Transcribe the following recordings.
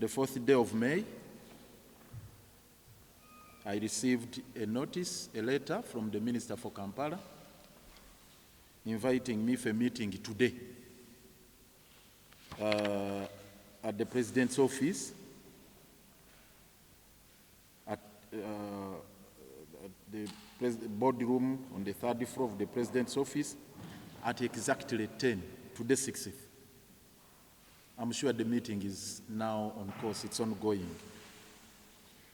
the 4th day of May, I received a letter from the Minister for Kampala inviting me for a meeting today at the President's office at the boardroom on the 3rd floor of the President's office at exactly 10 to the 6th. I'm sure the meeting is now on course, it's ongoing.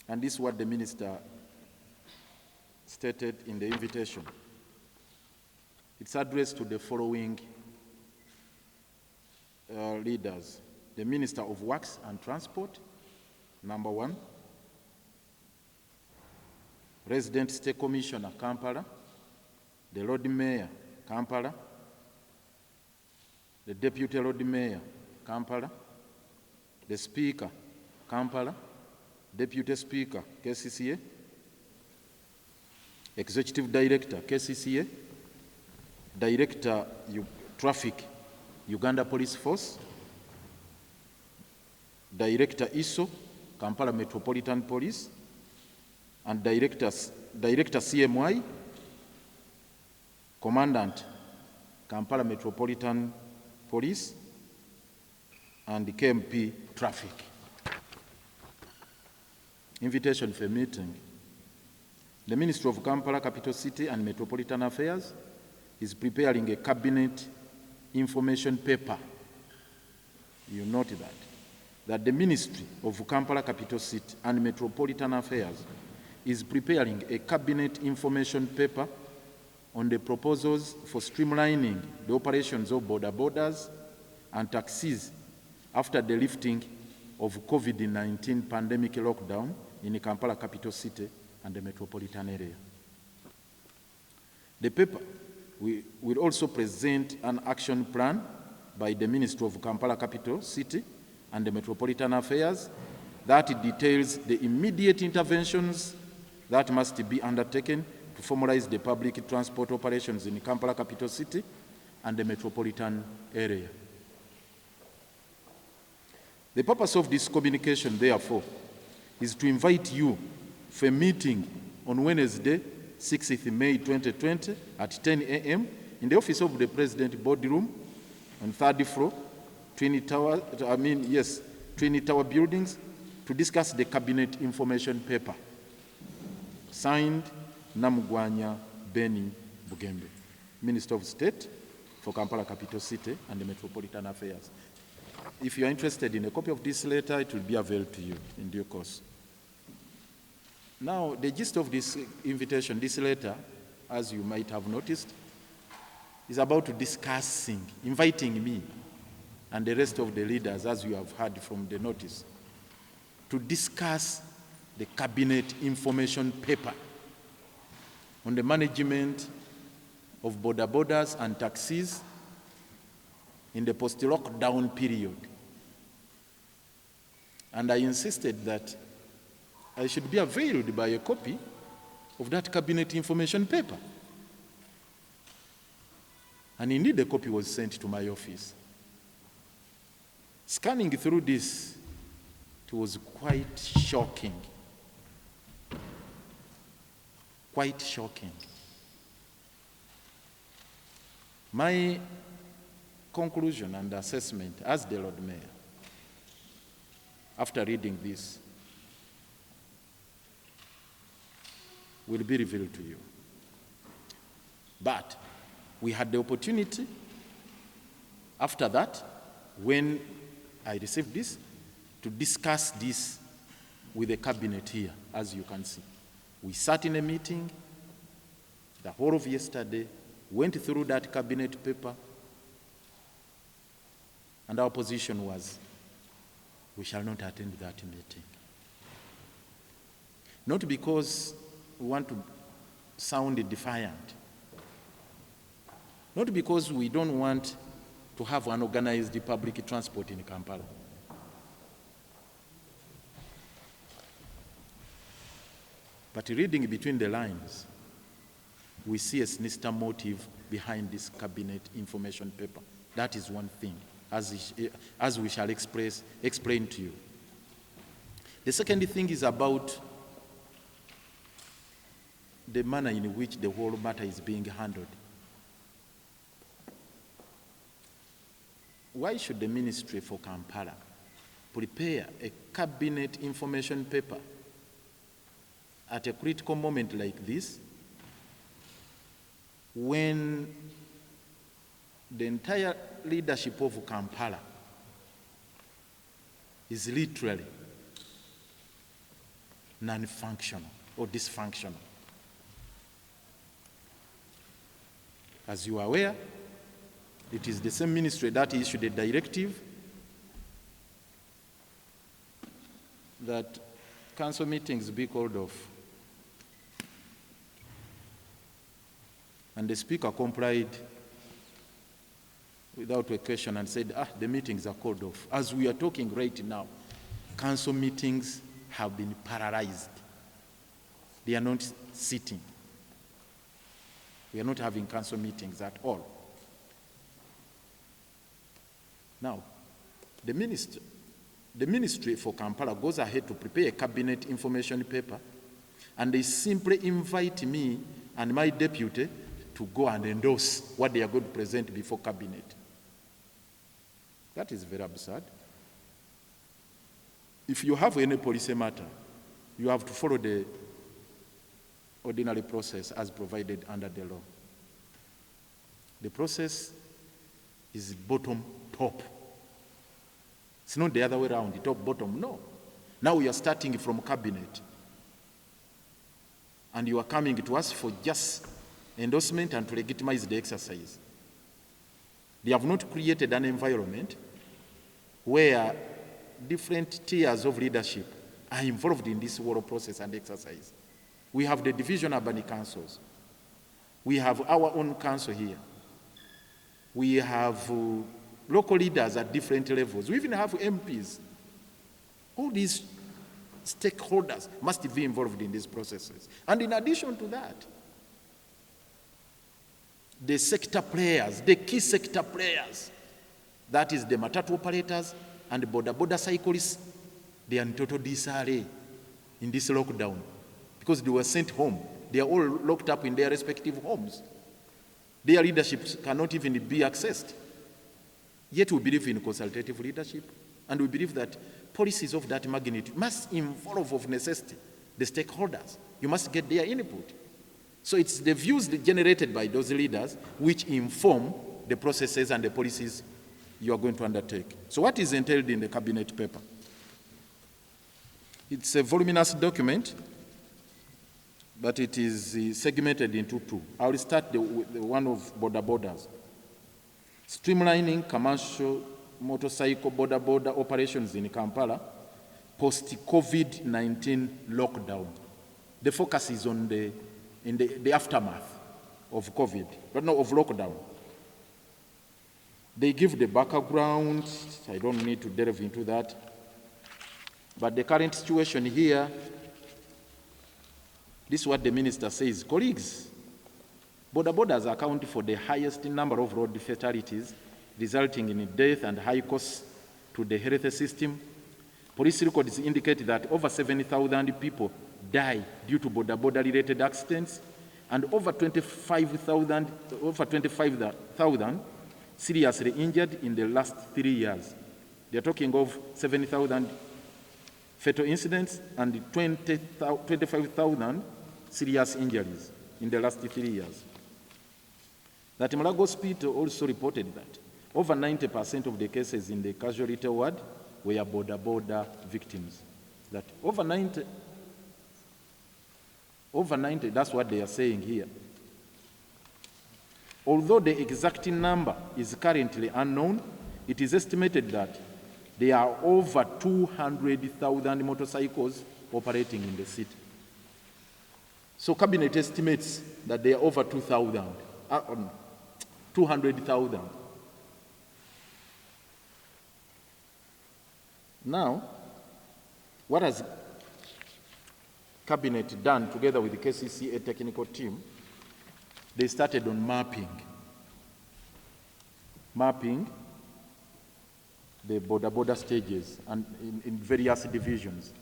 And this is what the Minister stated in the invitation. It's addressed to the following leaders. The Minister of Works and Transport, number 1. Resident State Commissioner, Kampala. The Lord Mayor, Kampala. The Deputy Lord Mayor, Kampala. The Speaker, Kampala. Deputy Speaker, KCCA. Executive Director, KCCA. Director, Traffic, Uganda Police Force. Director ISO, Kampala Metropolitan Police. And Director CMY, Commandant, Kampala Metropolitan Police, and the KMP Traffic. Invitation for meeting. The Ministry of Kampala, Capital City and Metropolitan Affairs is preparing a cabinet information paper. You note that the Ministry of Kampala, Capital City and Metropolitan Affairs is preparing a cabinet information paper on the proposals for streamlining the operations of borders and taxis after the lifting of COVID-19 pandemic lockdown in the Kampala Capital City and the metropolitan area. The paper will also present an action plan by the Ministry of Kampala Capital City and the Metropolitan Affairs that details the immediate interventions that must be undertaken to formalize the public transport operations in the Kampala Capital City and the metropolitan area. The purpose of this communication, therefore, is to invite you for a meeting on Wednesday, 6th May 2020 at 10 a.m. in the office of the President boardroom on 3rd floor, Twin Tower buildings, to discuss the cabinet information paper. Signed, Namugwanya Beni Bugembe, Minister of State for Kampala Capital City and the Metropolitan Affairs. If you are interested in a copy of this letter, it will be available to you in due course. Now, the gist of this invitation, this letter, as you might have noticed, is about inviting me and the rest of the leaders, as you have heard from the notice, to discuss the cabinet information paper on the management of borders and taxis in the post-lockdown period. And I insisted that I should be availed by a copy of that cabinet information paper. And indeed, a copy was sent to my office. Scanning through this, it was quite shocking. Quite shocking. My conclusion and assessment as the Lord Mayor, after reading this, will be revealed to you. But we had the opportunity, after that, when I received this, to discuss this with the cabinet here, as you can see. We sat in a meeting, the whole of yesterday, went through that cabinet paper, and our position was, we shall not attend that meeting. Not because we want to sound defiant, not because we don't want to have unorganized public transport in Kampala. But reading between the lines, we see a sinister motive behind this cabinet information paper. That is one thing, as we shall explain to you. The second thing is about the manner in which the whole matter is being handled. Why should the Ministry for Kampala prepare a cabinet information paper at a critical moment like this, when the entire leadership of Kampala is literally non-functional or dysfunctional? As you are aware, it is the same ministry that issued a directive that council meetings be called off. And the Speaker complied without a question and said, the meetings are called off. As we are talking right now, council meetings have been paralyzed. They are not sitting. We are not having council meetings at all. Now, the Ministry for Kampala goes ahead to prepare a cabinet information paper, and they simply invite me and my deputy to go and endorse what they are going to present before cabinet. That is very absurd. If you have any policy matter, you have to follow the ordinary process as provided under the law. The process is bottom top. It's not the other way around, the top bottom, no. Now we are starting from cabinet, and you are coming to us for just endorsement and to legitimize the exercise. They have not created an environment where different tiers of leadership are involved in this whole process and exercise. We have the division urban councils. We have our own council here. We have local leaders at different levels. We even have MPs. All these stakeholders must be involved in these processes. And in addition to that, the sector players, the key sector players, that is the matatu operators and the border cyclists, they are in total disarray in this lockdown because they were sent home. They are all locked up in their respective homes. Their leaderships cannot even be accessed. Yet we believe in consultative leadership, and we believe that policies of that magnitude must involve of necessity the stakeholders. You must get their input. So it's the views generated by those leaders which inform the processes and the policies you are going to undertake. So what is entailed in the cabinet paper? It's a voluminous document, but it is segmented into two. I will start with the one of borders. Streamlining commercial motorcycle border operations in Kampala post-COVID-19 lockdown. The focus is on the aftermath of COVID, but not of lockdown. They give the background. I don't need to delve into that. But the current situation here, this is what the minister says. Colleagues, borders account for the highest number of road fatalities, resulting in death and high costs to the health system. Police records indicate that over 70,000 people die due to border-related accidents, and over 25,000 seriously injured in the last 3 years. They are talking of 70,000 fatal incidents and 25,000 serious injuries in the last 3 years. That Mulago Hospital also reported that over 90% of the cases in the casualty ward were border victims. That over 90, that's what they are saying here. Although the exact number is currently unknown, it is estimated that there are over 200,000 motorcycles operating in the city. So cabinet estimates that there are over 200,000. Now, what has cabinet done together with the KCCA technical team? They started on mapping the border stages and in various divisions.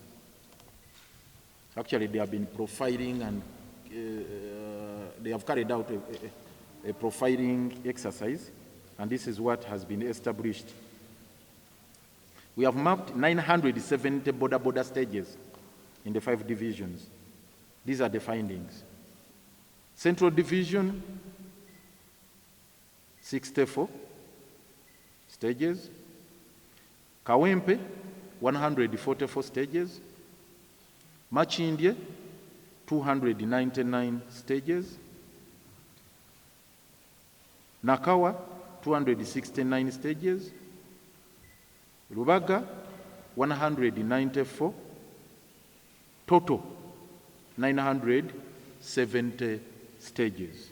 Actually, they have been profiling and they have carried out a profiling exercise, and this is what has been established. We have mapped 970 border stages in the 5 divisions. These are the findings. Central Division, 64 stages. Kawempe, 144 stages. Machindye, 299 stages. Nakawa, 269 stages. Rubaga, 194. Total, 970 stages.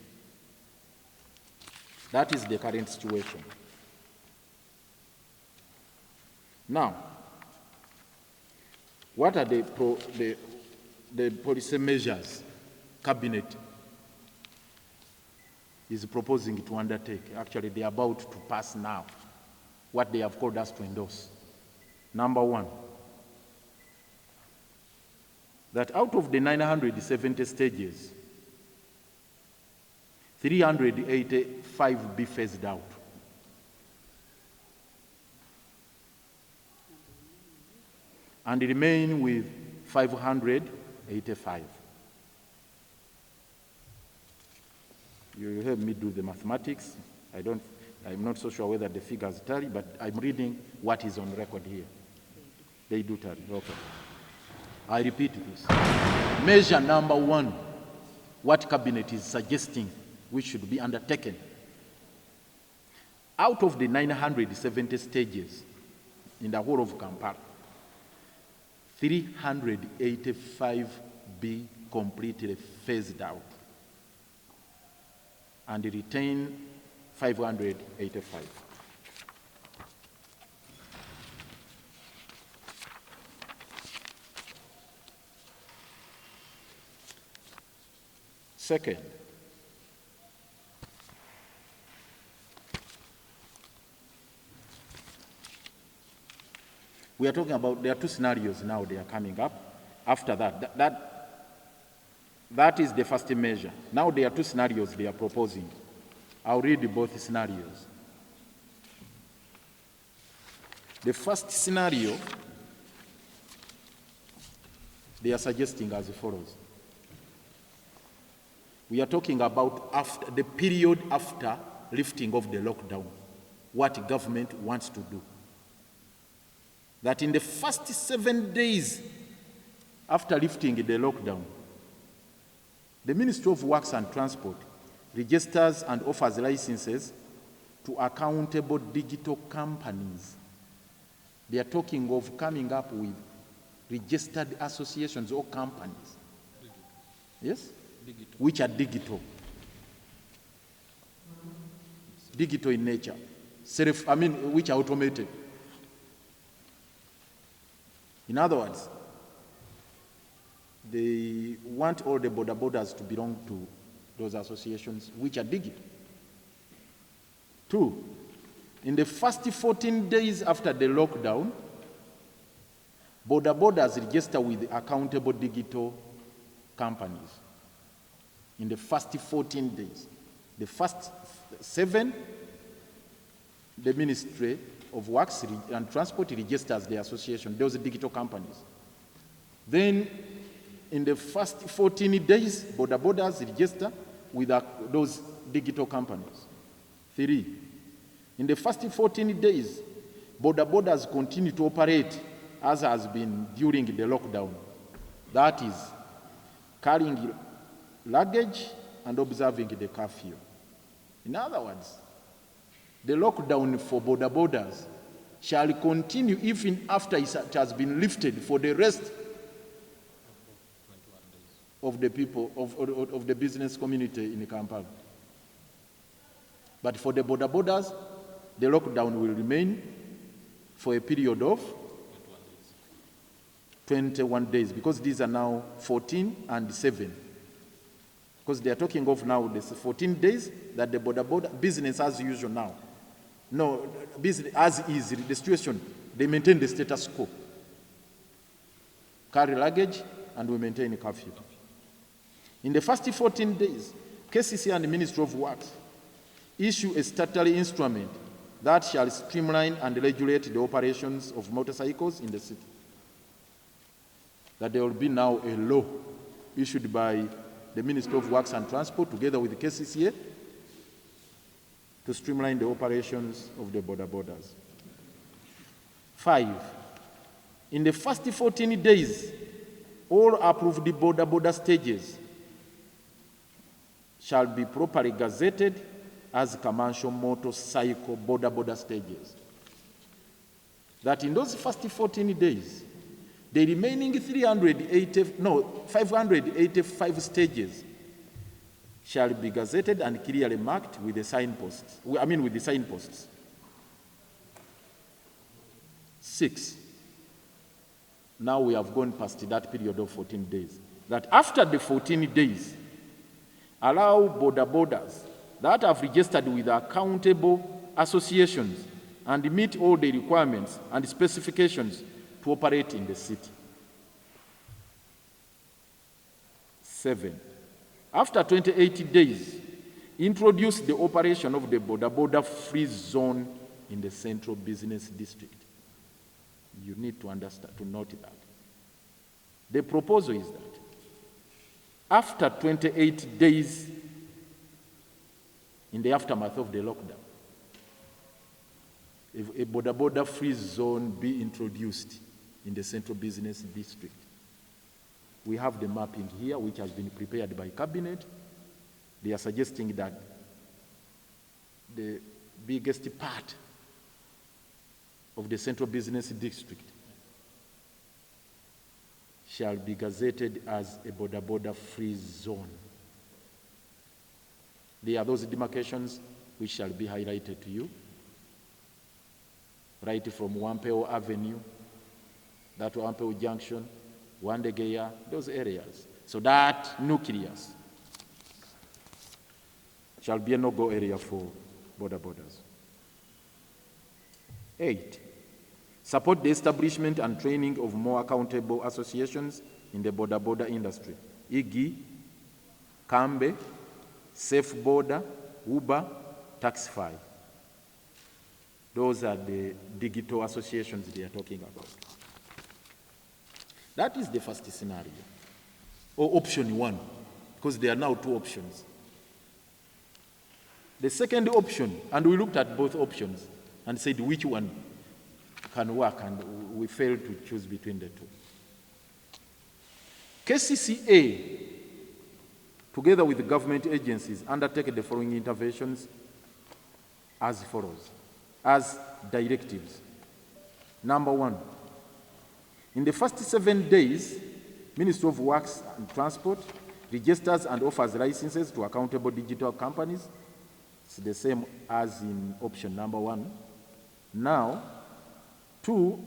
That is the current situation. Now, what are the policy measures Cabinet is proposing to undertake? Actually, they are about to pass now what they have called us to endorse. Number 1, that out of the 970 stages, 385 be phased out. And remain with 585. You help me do the mathematics. I'm not so sure whether the figures tally, but I'm reading what is on record here. They do tally, okay. I repeat this. Measure number 1, what Cabinet is suggesting which should be undertaken. Out of the 970 stages in the whole of Kampala, 385 be completely phased out and retain 585. Second, we are talking about, there are 2 scenarios now they are coming up. After that is the first measure. Now there are 2 scenarios they are proposing. I'll read both scenarios. The first scenario, they are suggesting as follows. We are talking about after the period after lifting of the lockdown, what government wants to do. That in the first 7 days after lifting the lockdown, the Ministry of Works and Transport registers and offers licenses to accountable digital companies. They are talking of coming up with registered associations or companies. Yes? Digital. Which are digital. Digital in nature. Which are automated. In other words, they want all the borders to belong to those associations which are digital. 2, in the first 14 days after the lockdown, borders register with accountable digital companies. In the first 14 days. The first 7, the Ministry of Works and Transport registers the association, those digital companies. Then, in the first 14 days, borders register with those digital companies. 3, in the first 14 days, borders continue to operate as has been during the lockdown. That is, carrying luggage and observing the curfew. In other words, the lockdown for borders shall continue even after it has been lifted for the rest of the people, of the business community in Kampala. But for the borders, the lockdown will remain for a period of 21 days, because these are now 14 and 7. Because they are talking of now the 14 days that the border business as usual now. No, business as is the situation, they maintain the status quo. Carry luggage and we maintain curfew. In the first 14 days, KCC and the Ministry of Works issue a statutory instrument that shall streamline and regulate the operations of motorcycles in the city. That there will be now a law issued by the Ministry of Works and Transport together with the KCCA to streamline the operations of the border borders. 5, in the first 14 days, all approved border stages shall be properly gazetted as commercial motorcycle border stages. That in those first 14 days, the remaining 585 stages shall be gazetted and clearly marked with the signposts. With the signposts. 6, now we have gone past that period of 14 days. That after the 14 days, allow borders that have registered with accountable associations and meet all the requirements and specifications to operate in the city. 7, after 28 days, introduce the operation of the border free zone in the central business district. You need to understand, to note that. The proposal is that after 28 days in the aftermath of the lockdown, if a border free zone be introduced in the central business district. We have the mapping here, which has been prepared by Cabinet. They are suggesting that the biggest part of the central business district shall be gazetted as a border free zone. There are those demarcations which shall be highlighted to you, right from Wampeo Avenue, that Wampeo Junction, Wandegeya, those areas. So that nucleus shall be a no-go area for borders. 8, support the establishment and training of more accountable associations in the border industry. IGI, Kambe, Safe Border, Uber, Taxify. Those are the digital associations they are talking about. That is the first scenario, or option 1, because there are now 2 options. The second option, and we looked at both options and said which one can work, and we failed to choose between the 2. KCCA, together with the government agencies, undertake the following interventions as follows, as directives. Number 1, in the first 7 days, Ministry of Works and Transport registers and offers licenses to accountable digital companies. It's the same as in option number 1. Now, 2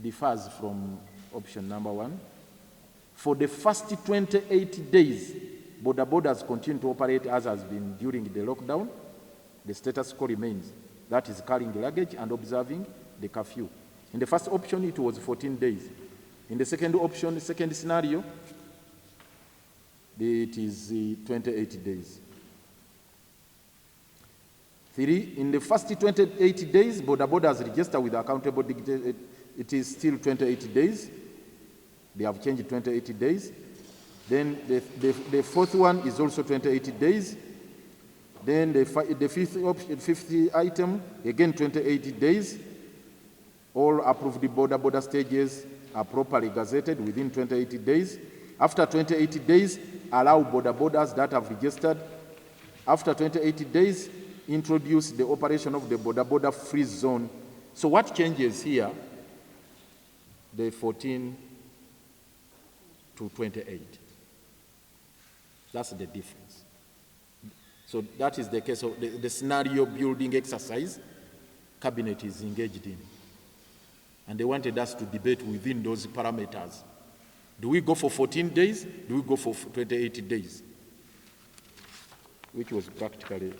differs from option number 1. For the first 28 days, borders continue to operate as has been during the lockdown. The status quo remains. That is carrying luggage and observing the curfew. In the first option, it was 14 days. In the second option, the second scenario, it is 28 days. 3, in the first 28 days, borders register with accountable digital, it is still 28 days. They have changed 28 days. Then the fourth one is also 28 days. Then the fifth item, again 28 days. All approved border stages are properly gazetted within 28 days. After 28 days, allow borders that have registered. After 28 days, introduce the operation of the border free zone. So what changes here? The 14 to 28. That's the difference. So that is the case of the scenario building exercise Cabinet is engaged in. And they wanted us to debate within those parameters. Do we go for 14 days? Do we go for 28 days? Which was practically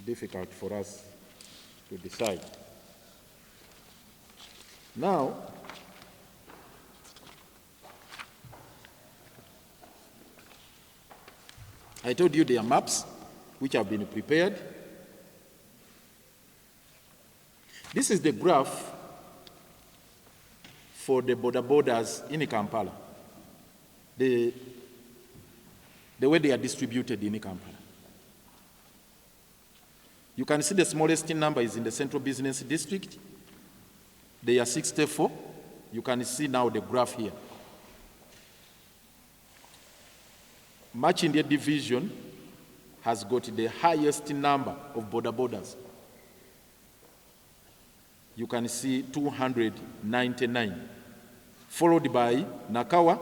difficult for us to decide. Now, I told you there are maps which have been prepared. This is the graph for the borders in Kampala, the way they are distributed in Kampala. You can see the smallest number is in the Central Business District. They are 64. You can see now the graph here. India Division has got the highest number of borders. You can see 299, followed by Nakawa,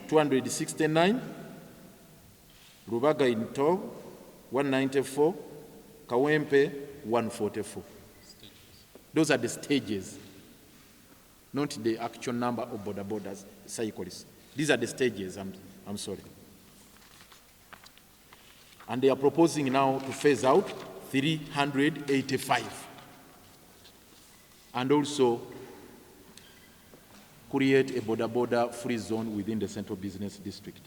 269, Rubaga in Tog, 194, Kawempe, 144. Those are the stages, not the actual number of borders cyclists. These are the stages, I'm sorry. And they are proposing now to phase out 385 and also create a border free zone within the Central Business District.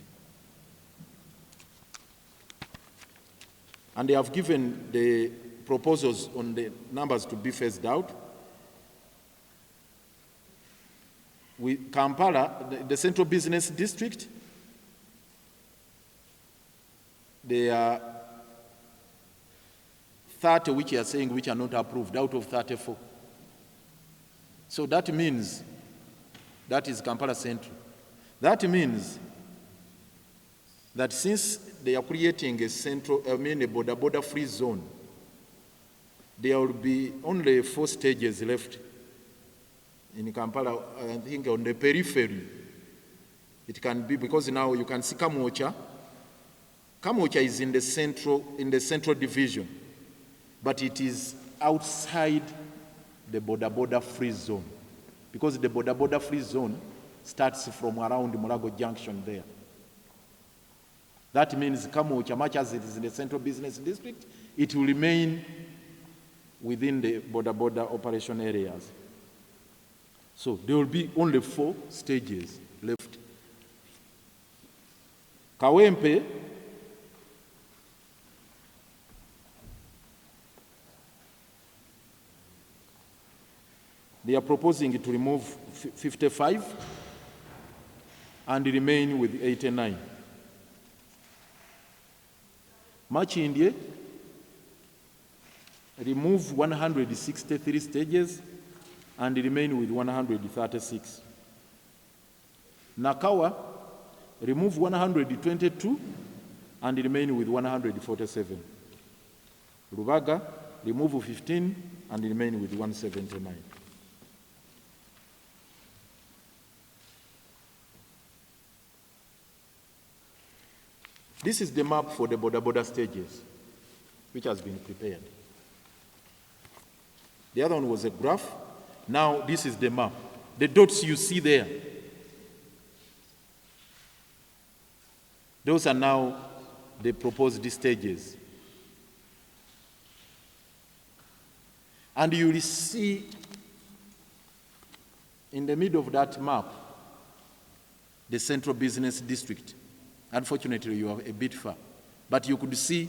And they have given the proposals on the numbers to be phased out. With Kampala, the Central Business District, there are 30 which are saying which are not approved out of 34. So that means, that is Kampala Central. That means that since they are creating a border free zone, there will be only 4 stages left in Kampala. I think on the periphery, it can be, because now you can see Kamocha. Kamocha is in the central division, but it is outside the border free zone, because the border free zone starts from around Mulago Junction there. That means Kamocha, much as it is in the Central Business District, it will remain within the border operation areas. So there will be only 4 stages left. Kawempe, they are proposing to remove 55 and remain with 89. India, remove 163 stages and remain with 136. Nakawa, remove 122 and remain with 147. Rubaga, remove 15 and remain with 179. This is the map for the border stages, which has been prepared. The other one was a graph. Now this is the map. The dots you see there, those are now the proposed stages. And you will see in the middle of that map the Central Business District. Unfortunately, you are a bit far, but you could see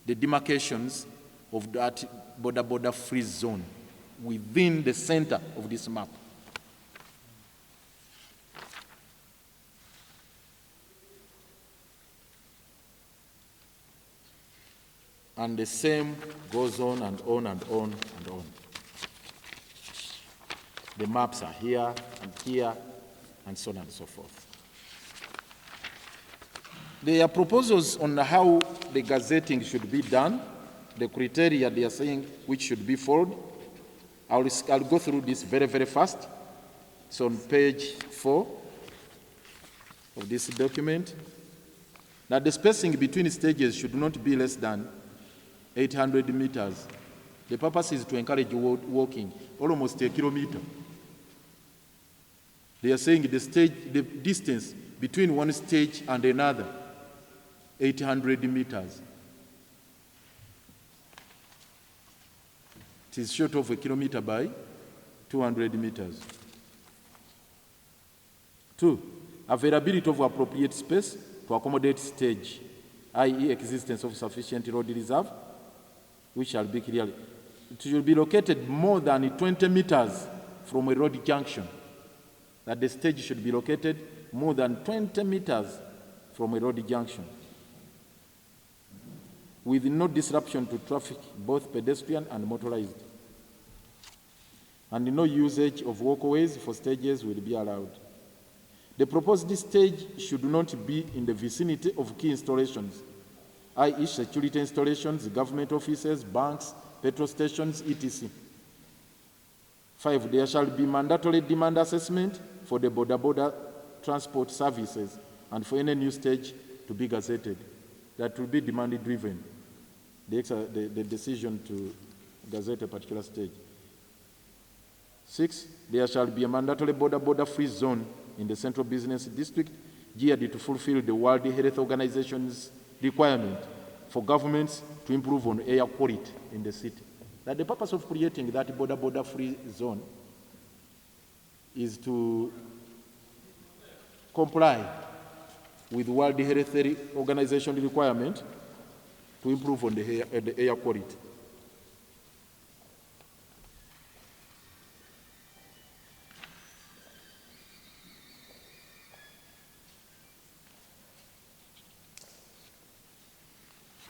the demarcations of that border free zone within the center of this map. And the same goes on and on and on and on. The maps are here, and so on and so forth. There are proposals on how the gazetting should be done, the criteria they are saying which should be followed. I'll go through this very, very fast. It's on page 4 of this document. Now, the spacing between stages should not be less than 800 meters. The purpose is to encourage walking, almost a kilometer. They are saying the distance between one stage and another, 800 meters. It is short of a kilometer by 200 meters. 2, availability of appropriate space to accommodate stage i.e. existence of sufficient road reserve, which shall be clearly. It should be located more than 20 meters from a road junction. That the stage should be located more than 20 meters from a road junction, with no disruption to traffic, both pedestrian and motorized. And no usage of walkways for stages will be allowed. The proposed stage should not be in the vicinity of key installations, i.e. security installations, government offices, banks, petrol stations, etc. 5, there shall be mandatory demand assessment for the border transport services and for any new stage to be gazetted. That will be demand driven, the decision to gazette a particular stage. 6, there shall be a mandatory border free zone in the central business district geared to fulfill the World Health Organization's requirement for governments to improve on air quality in the city. That the purpose of creating that border free zone is to comply with World Health Organization requirement to improve on the air quality.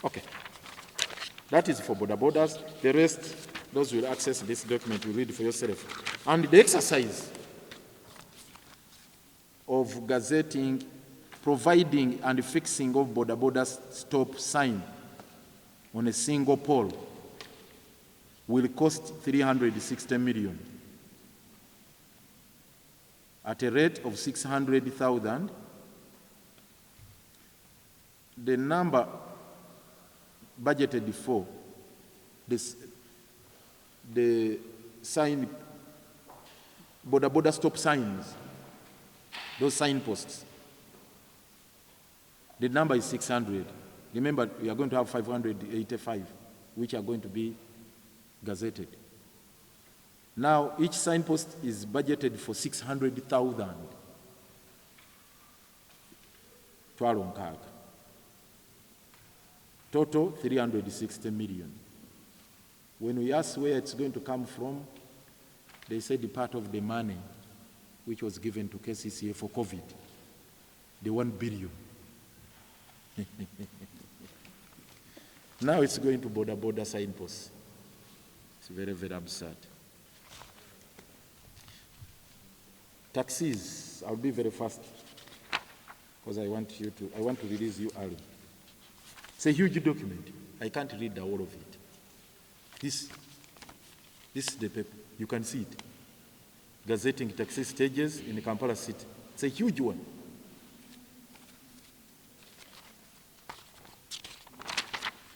Okay. That is for borders. The rest, those who will access this document, you read for yourself. And the exercise of gazetting, providing and fixing of border stop sign on a single pole will cost 360 million at a rate of 600,000. The number budgeted for this, the sign, border stop signs, those signposts, the number is 600. Remember, we are going to have 585, which are going to be gazetted. Now, each signpost is budgeted for 600,000. Total 360 million. When we ask where it's going to come from, they said the part of the money which was given to KCCA for COVID, the 1 billion. Now it's going to border signposts. It's very, very absurd. Taxis, I'll be very fast because I want to release you early. It's a huge document. I can't read the whole of it. This is the paper. You can see it. Gazetting taxi stages in the Kampala city. It's a huge one.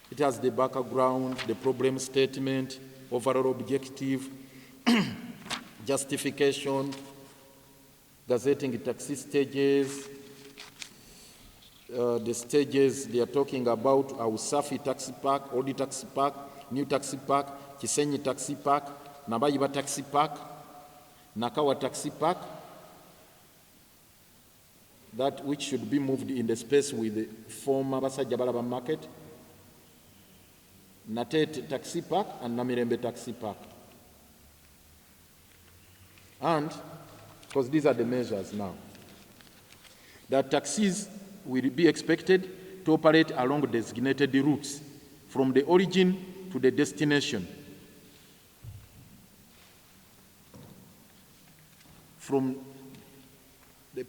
It has the background, the problem statement, overall objective, justification, gazetting taxi stages, the stages they are talking about are Usafi taxi park, Odi taxi park, New taxi park, Kisenyi taxi park, Nabayiba taxi park, Nakawa taxi park, that which should be moved in the space with the former Basajja Balaba market, Natet taxi park and Namirembe taxi park. And, because these are the measures now, that taxis will be expected to operate along designated routes from the origin to the destination. From the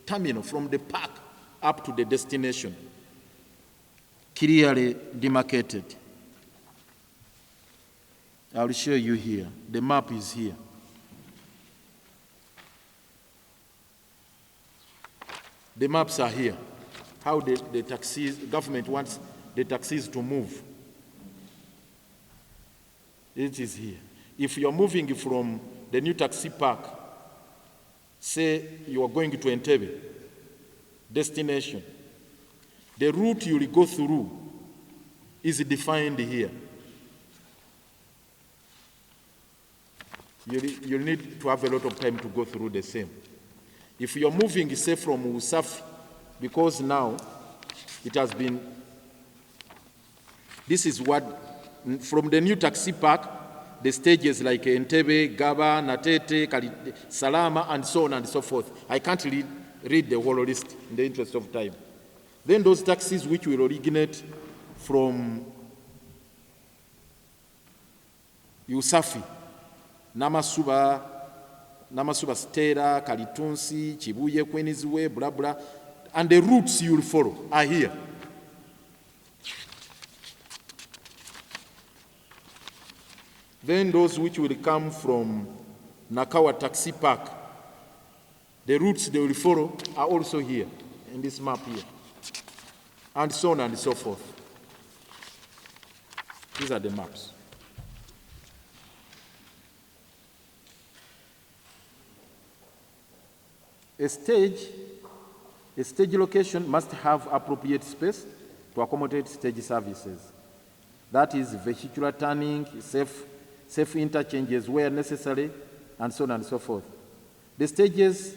terminal, from the park up to the destination, clearly demarcated. I'll show you here. The map is here. The maps are here. How the taxis, government wants the taxis to move. It is here. If you're moving from the new taxi park, say you are going to Entebbe, destination, the route you will go through is defined here. You'll need to have a lot of time to go through the same. If you're moving, say, from Usafi because now it has been, this is what, from the new taxi park, the stages like Entebbe, Gaba, Natete, Salama, and so on and so forth. I can't read the whole list in the interest of time. Then those taxis which will originate from Usafi, Namasuba, Stera, Kalitunsi, Chibuye, Kwenizwe, blah, blah, and the routes you will follow are here. Then those which will come from Nakawa Taxi Park, the routes they will follow are also here, in this map here, and so on and so forth. These are the maps. A stage location must have appropriate space to accommodate stage services. That is vehicular turning, safe interchanges where necessary, and so on and so forth. The stages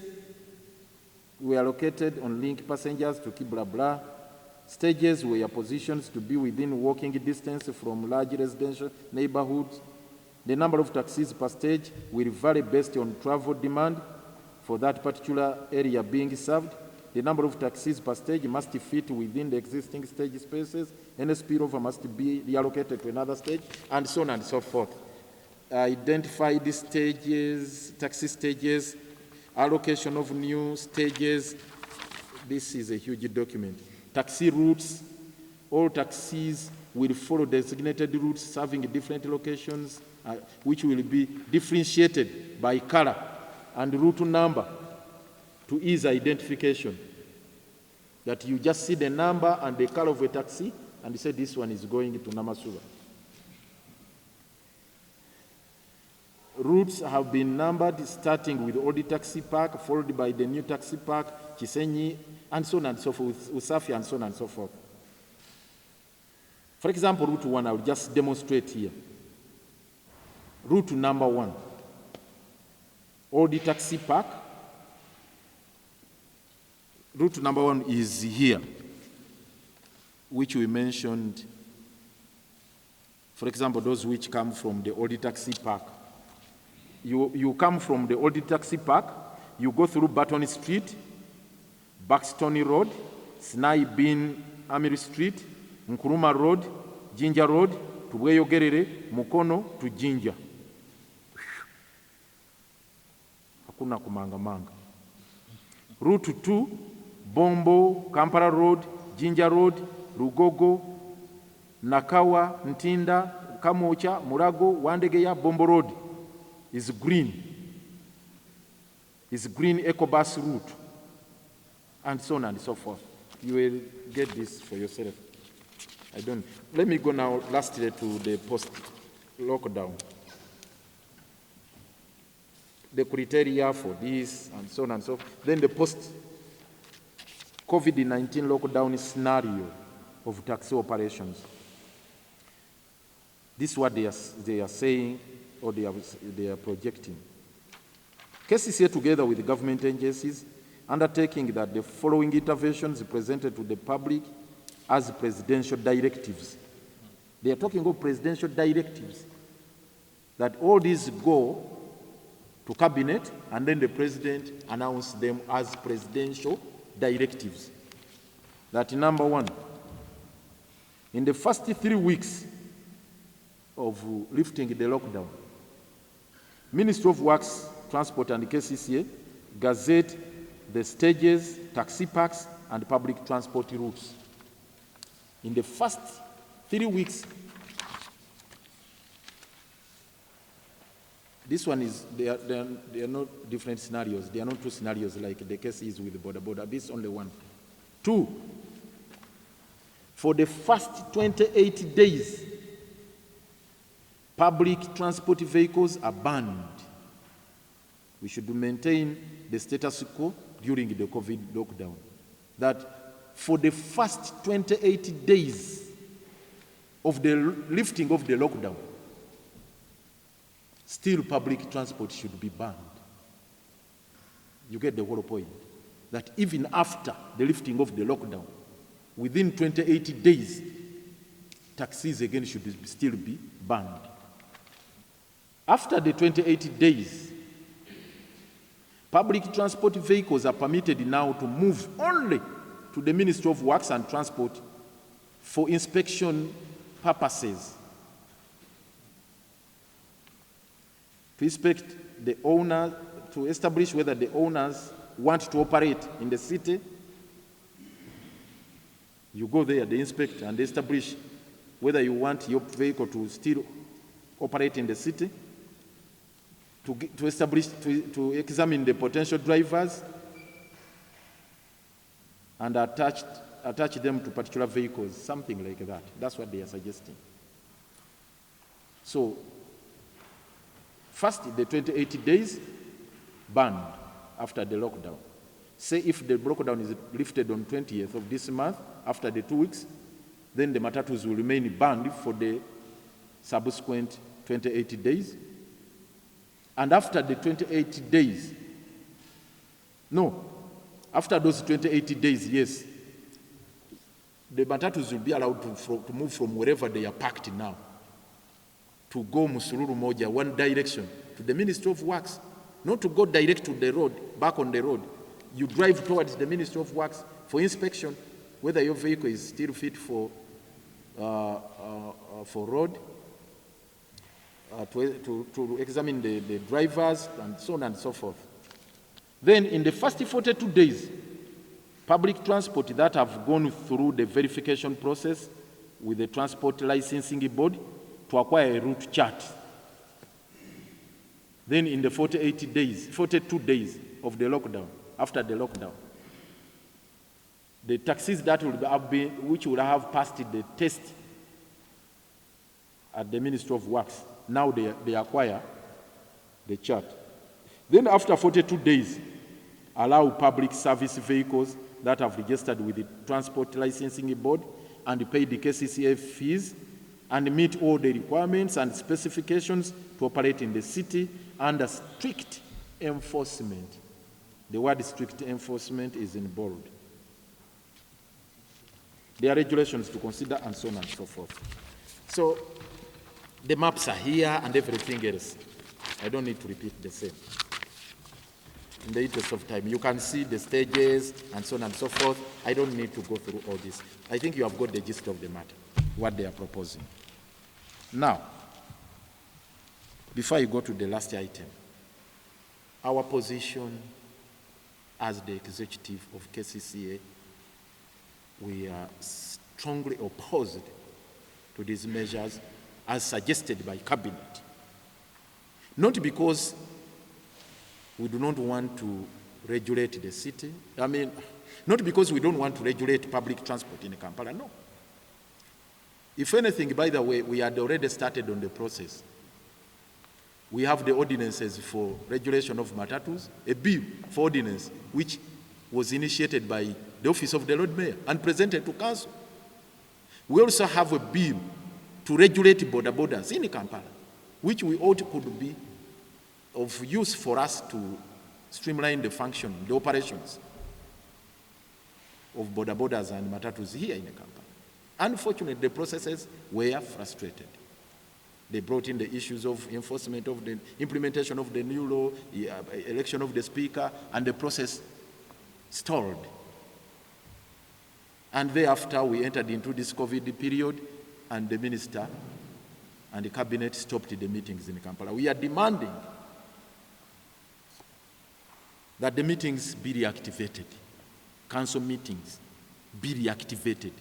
were located on link passengers to keep blah blah. Stages were positioned to be within walking distance from large residential neighborhoods. The number of taxis per stage will vary based on travel demand for that particular area being served. The number of taxis per stage must fit within the existing stage spaces. Any spillover must be reallocated to another stage, and so on and so forth. Identify the stages, taxi stages, allocation of new stages. This is a huge document. Taxi routes. All taxis will follow designated routes serving different locations, which will be differentiated by color and route number to ease identification. That you just see the number and the color of a taxi and you say this one is going to Namasuba. Routes have been numbered starting with Old Taxi Park, followed by the New Taxi Park, Chisenyi, and so on and so forth, Usafi, and so on and so forth. For example, Route 1, I will just demonstrate here. Route number 1, Old Taxi Park. Route number 1 is here, which we mentioned. For example, those which come from the Old Taxi Park. You come from the Old Taxi Park, you go through Barton Street, Buxton Road, Sinai Bin Amiri Street, Nkuruma Road, Jinja Road, to Bweyogerere, Mukono to Jinja. Hakuna kumanga-manga. Route 2, Bombo, Kampala Road, Jinja Road, Rugogo, Nakawa, Ntinda, Kamocha, Murago, Wandegeya, Bombo Road is green. It's green EcoBus route, and so on and so forth. You will get this for yourself. Let me go now lastly to the post-lockdown. The criteria for this, and so on and so forth. Then the post-COVID-19 lockdown scenario of taxi operations. This is what they are saying, or they are projecting. KCCA, together with the government agencies, undertaking that the following interventions presented to the public as presidential directives. They are talking of presidential directives, that all these go to cabinet and then the president announced them as presidential directives. That number 1, in the first 3 weeks of lifting the lockdown, Ministry of Works, Transport and KCCA gazette the stages, taxi parks, and public transport routes. In the first 3 weeks, this one is, they are not different scenarios. They are not 2 scenarios like the case is with the border. This is only 1. 2, for the first 28 days, public transport vehicles are banned. We should maintain the status quo during the COVID lockdown. That for the first 28 days of the lifting of the lockdown, still public transport should be banned. You get the whole point. that even after the lifting of the lockdown, within 28 days, taxis again should still be banned. After the 28 days, public transport vehicles are permitted now to move only to the Ministry of Works and Transport for inspection purposes. To inspect the owner, to establish whether the owners want to operate in the city. You go there, they inspect and establish whether you want your vehicle to still operate in the city, to establish, to examine the potential drivers and attach them to particular vehicles, something like that. That's what they are suggesting. So, first, the 28 days banned after the lockdown. Say if the lockdown is lifted on 20th of this month, after the 2 weeks, then the matatus will remain banned for the subsequent 28 days. And after the 28 days, no, after those 28 days, yes, the matatus will be allowed to move from wherever they are parked now to go Musururu Moja, one direction, to the Ministry of Works, not to go direct to the road, back on the road. You drive towards the Ministry of Works for inspection, whether your vehicle is still fit for road, to examine the drivers, and so on and so forth. Then in the first 42 days, public transport that have gone through the verification process with the Transport Licensing Board to acquire a route chart. Then in the 42 days of the lockdown, after the lockdown, the taxis that will have been, which would have passed the test at the Ministry of Works, now they acquire the chart. Then after 42 days, allow public service vehicles that have registered with the Transport Licensing Board and pay the KCCA fees and meet all the requirements and specifications to operate in the city under strict enforcement. The word strict enforcement is in bold. There are regulations to consider and so on and so forth. So the maps are here and everything else. I don't need to repeat the same. In the interest of time, you can see the stages and so on and so forth. I don't need to go through all this. I think you have got the gist of the matter, what they are proposing. Now, before I go to the last item, our position as the executive of KCCA, we are strongly opposed to these measures as suggested by Cabinet. Not because we do not want to regulate the city. I mean, not because we don't want to regulate public transport in Kampala, no. If anything, by the way, we had already started on the process. We have the ordinances for regulation of matatus, a bill for ordinance which was initiated by the Office of the Lord Mayor and presented to Council. We also have a bill to regulate border borders in Kampala, which we ought could be of use for us to streamline the function, the operations of border borders and matatus here in Kampala. Unfortunately, the processes were frustrated. They brought in the issues of enforcement of the implementation of the new law, the election of the speaker, and the process stalled. And thereafter, we entered into this COVID period, and the minister and the cabinet stopped the meetings in Kampala. We are demanding that the meetings be reactivated, council meetings be reactivated,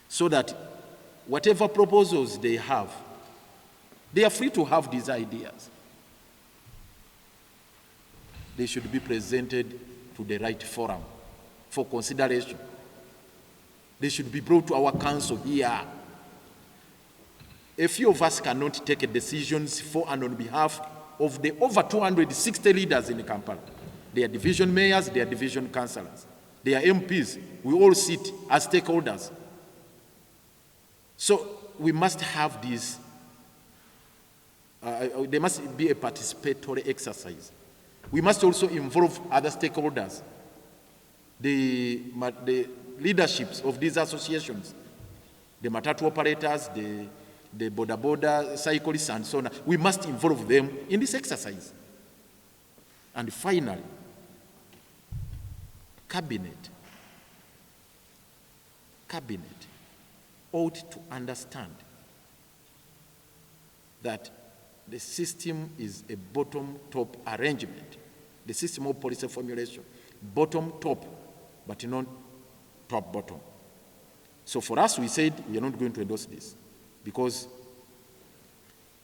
so that whatever proposals they have, they are free to have these ideas. They should be presented to the right forum for consideration. They should be brought to our council here. A few of us cannot take decisions for and on behalf of the over 260 leaders in Kampala. They are division mayors, they are division councillors, they are MPs. We all sit as stakeholders. So we must have these, there must be a participatory exercise. We must also involve other stakeholders the leaderships of these associations, the matatu operators, the boda cyclists and so on. We must involve them in this exercise. And finally, Cabinet ought to understand that the system is a bottom-top arrangement. The system of policy formulation, bottom-top, but not top-bottom. So for us, we said we are not going to endorse this because,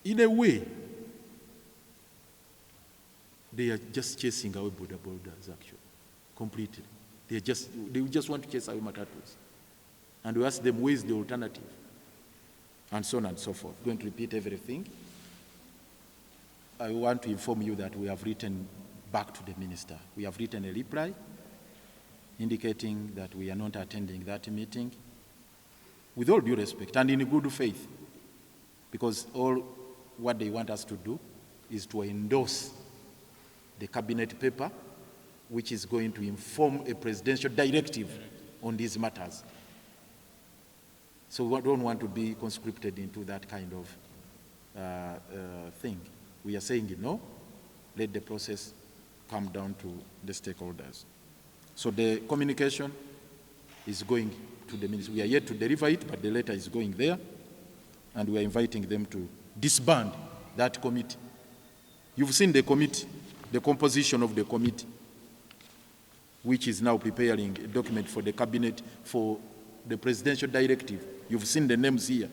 in a way, they are just chasing away borders, actually, completely. They just want to chase away matatus. And we ask them, where is the alternative? And so on and so forth. I'm going to repeat everything. I want to inform you that we have written back to the minister. We have written a reply indicating that we are not attending that meeting, with all due respect and in good faith, because all what they want us to do is to endorse the cabinet paper, which is going to inform a presidential directive on these matters. So we don't want to be conscripted into that kind of thing. We are saying, no, let the process come down to the stakeholders. So the communication is going to the ministry. We are yet to deliver it, but the letter is going there, and we are inviting them to disband that committee. You've seen the committee, the composition of the committee, which is now preparing a document for the cabinet for the presidential directive. You've seen the names here.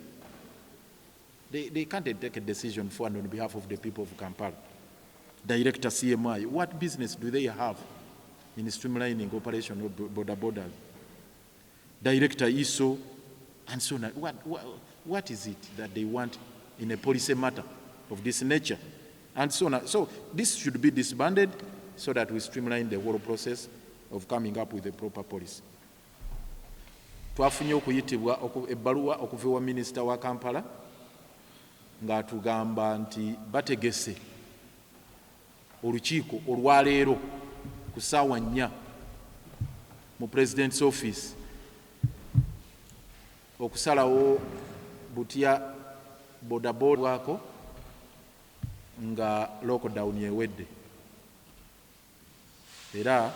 They can't take a decision for and on behalf of the people of Kampala. Director CMI, what business do they have in streamlining operation of border? Director ISO, and so on. What is it that they want in a policy matter of this nature? And so on. So this should be disbanded so that we streamline the whole process of coming up with a proper policy. Twafunye okuyitibwa ebbaluwa okuva wa Minister wa Kampala ng'atugamba nti bategese olukiiko olwaleero ku ssaawa 4 mu President's office okusalawo butya bodaboda bwako nga lockdown ewedde. Era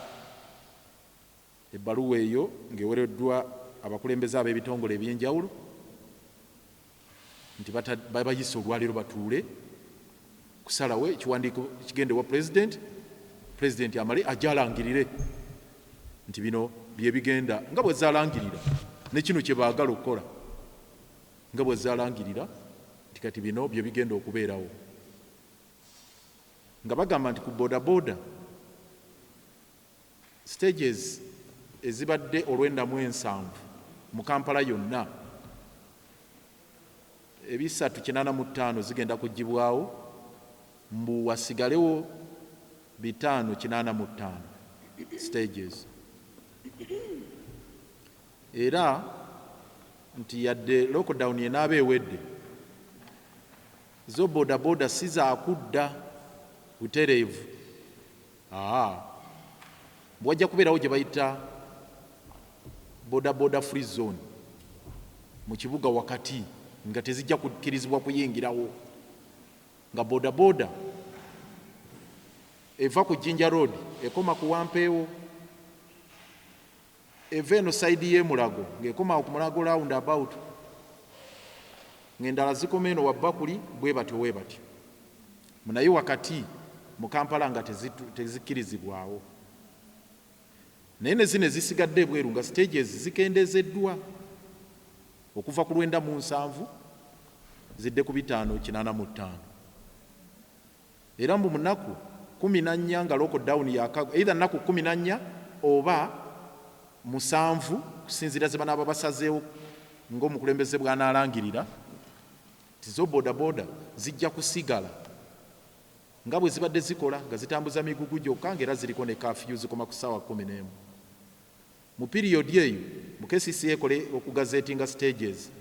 ebbaluwa eyo ng'ewereddwa abakulembeze ab'ebitongole ebyenjawulo nti babayise olwaleero batuule kusalawo ekiwandiiko kigende wa President amale ajalangirire nti bino bye bigenda nga bwe zaalangirira ne kino kye baagala okukola nga bwe zaalangirira nti kati bino bye bigenda okubeerawo, nga bagamba nti ku bodaboda stages ezibadde olw'47 mu Kampala yonna ebisatu 85 zigenda kugibwawo, mbu wasigalewo 585 stages. Era nti yadde lockdown yenaaba ewedde zo bodaboda si zaakudda butereevu. Bwajja kubeerawo gye bayita bodaboda free zone mu kibuga wakati nga tezijja kukkirizibwa kuyingirawo, nga bodaboda eva ku Jinja Road ekoma ku Wampeewo, eva eno side y'Emulago ng'ekoma ku Mulago roundabout, ng'endala zikoma eno Wabbakuli bwe batyo bwe batyo. Naye wakati mu Kampala nga tezikkirizibwawo. Naye ne zino ezisigadde ebweru nga stages zikendezeddwa okuva ku 97 zidde ku 585. Era mu munaku 14 nga lockdown yakagwa, either naku 14 oba 7 kusinziira ze banaaba basazeewo ng'omukulembeze bw'anaalangirira, tizo bodaboda zijja kusigala nga bwe zibadde zikola nga zitambuza migugu gyokka ng'era ziriko ne kafyu zikoma ku ssaawa 11. Mu periodi eyo mu KCCA ekole okugazetinga stages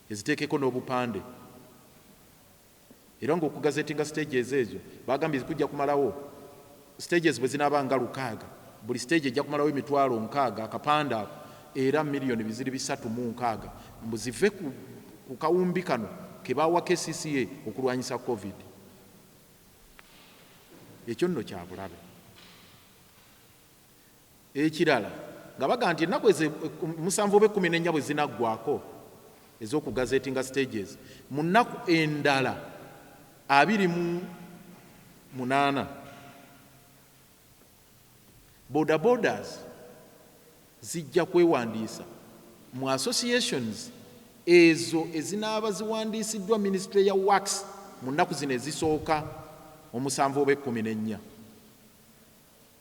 eziteekeko n'obupande, era ng'okugazetinga stages ezo bagambye kujja kumalawo stages bwe zinaaba nga 6 buli stage ejja kumalawo emitwalo 6 akapanda era milioni 306 mbuzive ku kawumbi kano ke bawa KCCA okulwanyisa COVID. Ekyo nno kya bulabe. Ekirala nga baga nti ennaku 7 bwe zinaggwako ez'okugazetinga stages mu nnaku endala 28 boda borders zijja kwewandiisa mu associations ezo ezinaaba ziwandiisiddwa Ministry ya Works mu nnaku zino ezisooka 7/14.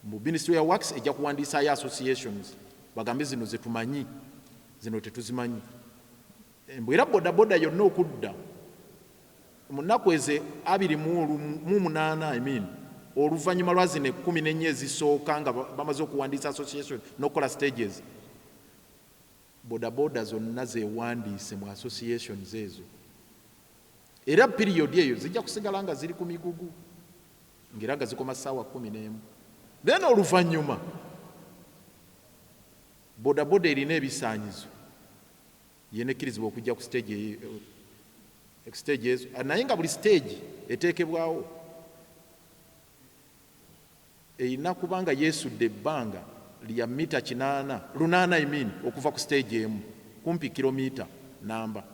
Mu Ministry ya Works ejja kuwandiisa ya associations bagambe zino zetumanyi zino tetuzimanyi. Era boda yonna okudda mu nnaku eze 28 oluvannyuma lwa zino 14 ezisooka nga bamaze okuwandiisa association n'okukola stages, boda zonna zeewandiise mu associations ezo. Era period eyo zijja kusigala nga ziri ku migugu ng'era nga zikoma ssaawa 11. Then oluvannyuma boda erina ebisaanyizo yenekkirizibwa okujja ku stage ezo, naye nga buli stage eteekebwawo erina kuba nga yeesudde ebbanga lya mita 8 okuva ku stage emu, kumpi kilomita namba.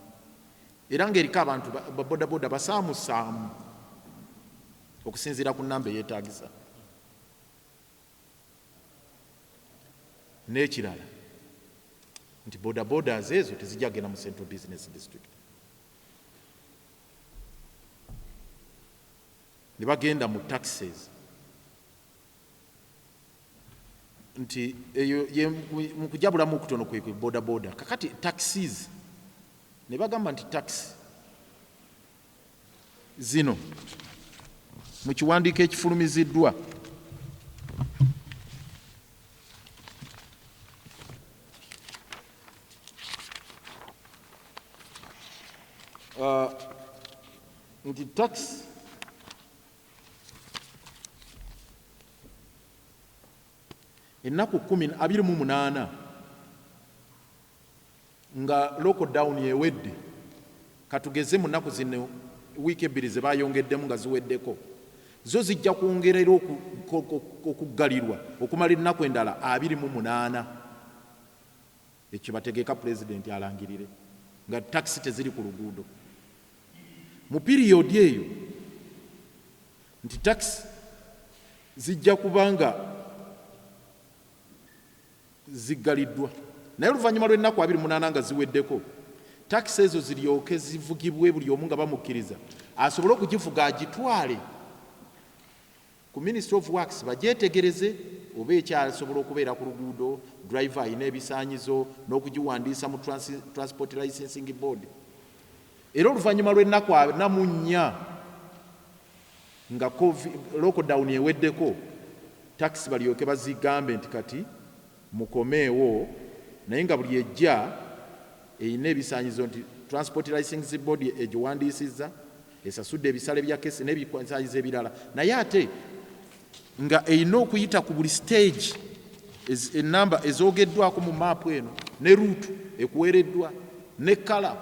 Era ng'eriko abantu boda basaamusaamu okusinziira ku namba eyeetaagisa. N'ekirala nti boda ezo tezijja kugenda mu Central Business District. Ne bagenda mu taxes nti eyo mu kujabulamu okutono kwe boda kakati taxis ne bagamba nti taxi zino mu kiwandiiko ekifulumiziddwa nti taxi ennaku 28 nga lockdown yewedde, katugeze mu nnaku zino wiiki 2 ze bayongeddemu nga ziweddeko, zo zijja kwongerera okuggalirwa okumala ennaku endala 28. Ekyo bategeka pulezidenti alangirire nga taxi teziri ku luguudo mu piriyodi eyo, nti taxi zijja kubanga ziggaliddwa. Naye oluvannyuma lw'ennaku 28 nga ziweddeko, taxi ezo ziryoke zivugibwe buli omu nga bamukkiriza asobole okugivuga agitwale ku Ministry of Works bagyetegereze oba ekyasobola okubeera ku luguudo, driver alina ebisaanyizo n'okugiwandiisa mu Transport Licensing Board. Era oluvannyuma lw'ennaku 44 nga lockdown eweddeko, taxi balyoke bazigambe nti kati mukomeewo, naye nga buli ejja erina ebisaanyizo nti Transport Licensing Board egiwandiisizza, esasudde ebisale bya kesi n'ebisaanyizo ebirala, naye ate nga erina okuyita ku buli stage enamba ezoogeddwako mu maapu eno, ne route ekuweereddwa, ne kala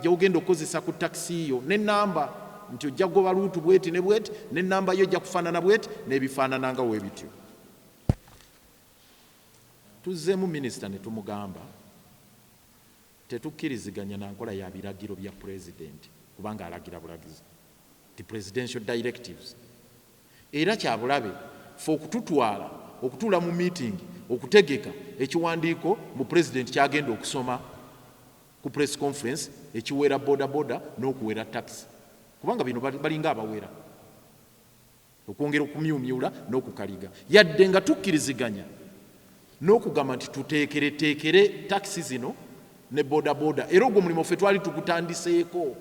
gy'ogenda okukozesa ku taxi yo, ne namba nti ojja kugoba route bweti ne bweti, ne namba yo ojja kufaanana bweti n'ebifaanana nga weebityo. Tuzzeemu minisita ne tumugamba tetukkiriziganya na nkola ya biragiro bya pulezidenti kubanga alagira bulagizi, ti presidential directives. Era kyabulabe fe okututwala okutuula mu meeting okutegeka ekiwandiiko mu pulezidenti kyagenda okusoma ku press conference ekiweera boda n'okuweera taxi, kubanga bino balinga abawera okwongera okumyumyula n'okukaliga, yadde nga tukkiriziganya n'okugamba nti tuteekere taxi zino ne boda. Era ogwo mulimu ffe twali tugutandiseeko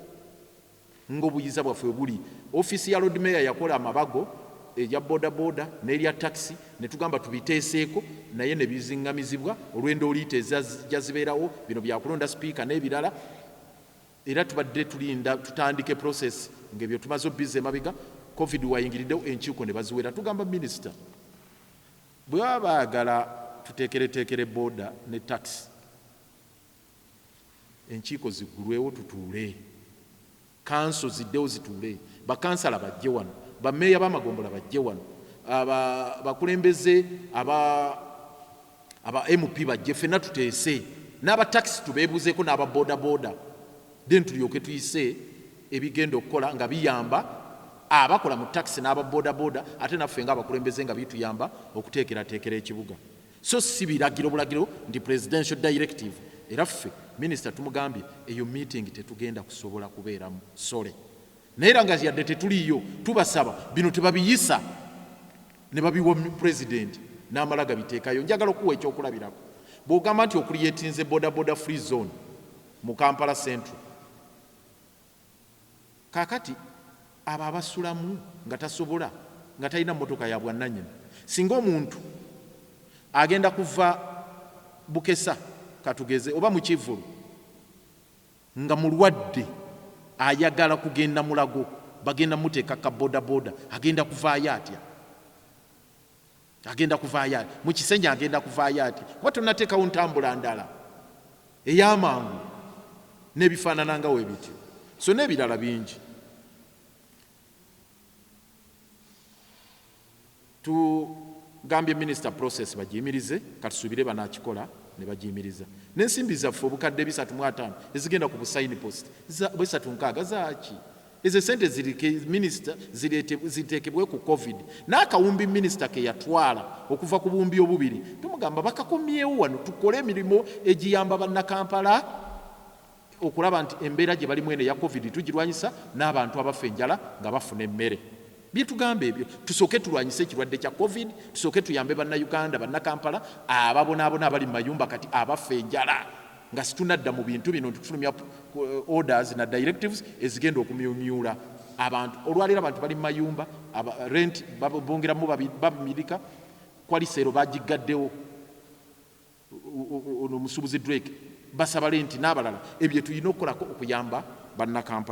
ng'obuyiza bwaffe buli. Office ya Lord Mayor yakola amabago eya boda n'erya taxi ne tugamba tubiteeseeko, naye ne bizingamizibwa olw'endo oliita ezazibeerawo, bino byakulonda speaker n'ebirala. Era tubadde tulinda tutandike process ng'ebyo tumaze obbiza emabega, COVID wayingiriddewo enkiiko ne baziwera. Tugamba minisita bwe baba baagala tuteekereteekere booda ne taxi, enkiiko ziggulwewo tutuule, kanso ziddewo zituule, bakansala bajje wano, bammeeya b'amagombola bajje wano, bakulembeze aba MP bajje, ffenna tuteese, n'abataxi tubeebuzeeko n'ababooda, then tulyoke tuyise ebigenda okukola nga biyamba abakola mu taxi n'ababooda, ate naffe nga abakulembeze nga bituyamba okuteekerateekera ekibuga. So si biragiro bulagiro ndi presidential directive, era ffe minisita tumugambye eyo meeting tetugenda kusobola kubeeramu, sole. Naye era nga yadde tetuliyo, tubasaba bino tebabiyisa ne babiwa president n'amala gabiteekayo. Njagala okuwa ekyokulabirako. Bw'ogamba nti okuliyetinze boda free zone mu Kampala Central, kaakati abo abasulamu nga tasobola, nga talina mmotoka ya bwannannyini, singa omuntu agenda kuva Bukesa katugeze oba mu Kivulu nga mulwadde ayagala kugenda Mulago, bagenda muteeka ka boda, agenda kuvaayo atya? Agenda kuvaayo atya? Mu Kisenyi agenda kuvaayo atya? Kuba tonnateekawo ntambula ndala ey'amangu n'ebifaanana nga we bityo. So n'ebirala bingi. Tugambye minister process bagiyimirize, katusuubire banaakikola ne bagiyimiriza. N'ensimbi zaffe obukadde 305 ezigenda ku busayini post 306 zaaki? Ezo sente minister ziteekebwe ku COVID. N'akawumbi minister ke yatwala okuva ku buwumbi obubiri, tumugamba bakakomyewo wano tukole emirimu egiyamba bannakampala okulaba nti embeera gye balimu eno ya COVID tugirwanyisa n'abantu abafa enjala nga bafuna emmere. Byetugambe ebyo, tusooke tulwanyise ekirwadde kya COVID, tusooke tuyambe bannayuganda bannakampala ababonaabona abali mu mayumba kati abafa enjala, nga situnadda mu bintu bino tutulumya orders na directives ezigenda okumyumyula abantu. Olwaleero abantu bali mu mayumba, rent bongeramu babimirika, kwalisero bagigaddewo omusuubuzi Drake, basaba renti n'abalala. Ebyo tulina okukolako okuyamba bannakampala.